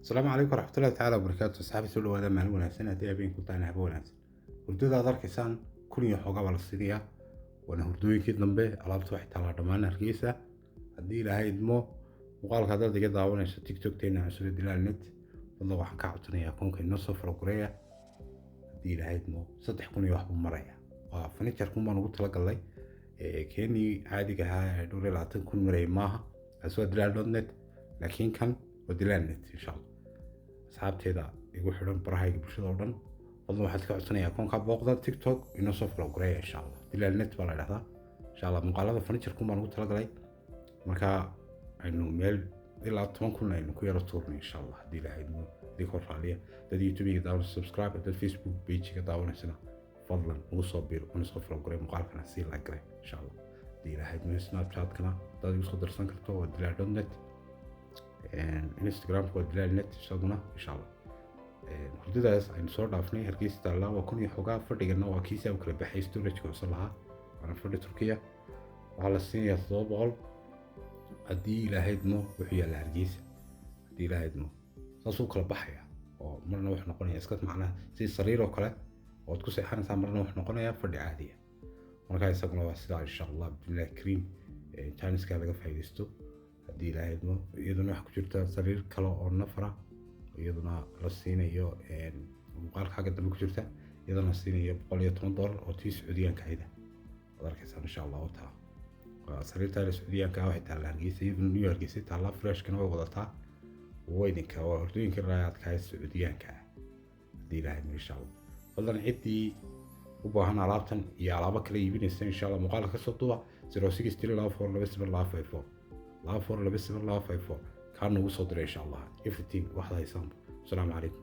السلام عليكم ورحمة الله تعالى وبركاته. أصحابي soo dhawaada maalin wanaagsan haddii habeenku tahay habo wanaagsan. Hurdada aad arkaysaan kun iyo xoogaa baa la siinayaa. Waana hurdooyinkii dambe alaabta waxay taalaa dhammaan Hargeysa. Haddii Ilaahay idmo muuqaalka haddaad iga daawanayso TikTok-teena cusub Dilaalnet fadlan waxaan kaa codsanayaa akoonka inoo soo follow gareeya. Haddii Ilaahay idmo 3,000 iyo wax buu maraya. Waa furniture-kun baan ugu talagalay keenii caadiga ahaa ee 20,000 maray maaha asoo Dilaalnet laakiin kan waa Dilaalnet insha Allah. asxaabteeda igu xidhan barahayga bulshada oo dhan fadlan waxaad ka codsanayaa akoonka booqda TikTok inoo soo follow gareeya insha Allah. Dilaalnet baa la yiraahdaa insha Allah. muuqaalada furniture-kun baan ugu talagalay marka aynu meel ilaa 10,000 aynu ku yara tuurnay insha Allah. haddii Ilaahay idmo idinka raaliya dad YouTube-ga daawan subscribe dad Facebook page-ga daawanaysan fadlan ugu soo biir una soo follow gareeya muuqaalkana si like gareeya insha Allah. haddii Ilaahay idmo Snapchat-kana dad igu soo darsan karto waa Dilaalnet Instagram waa Dilaalnet isaguna insha Allah. hurdadaas aynu soo dhaafnay Hargeysa taala waa kun iyo xogaa fadhigana waa kiisa u kala baxay storage-ka hoose lahaa waana fadhi Turkiya waxaa la siinayaa 700 haddii Ilaahay idmo wuxuu yaala Hargeysa. haddii Ilaahay idmo saasuu kala baxaya oo marna wax noqonaya iska macnaha si sariir oo kale oo ku seexanaysaa marna wax noqonaya fadhi caadi ah. marka isaguna waa sidaa insha Allah billahi kareem Chinese-ka laga faa'iideysto. haddii Ilaahay idmo iyaduna wax ku jirta sariir kale oo nafra iyaduna la siinayo muuqaalka xagga dambe ku jirta iyaduna la siinayo $110 oo tii Sacuudiyaanka ayda waad arkaysaa insha Allah oo taa waa sariirta Sacuudiyaanka waxay taala Hargeysa iyaduna New York si taala fresh-kana way wadataa weydinka waa hurdooyinka raayadka ee Sacuudiyaanka. haddii Ilaahay idmo insha Allah fadlan ciddii u baahan alaabtan iyo alaabo kale iibinaysa insha Allah muuqaalka ka soo duuba 0632472454 24 2 7 2 5 4 كان وصل إن شاء الله everything واحد هيسام. السلام عليكم.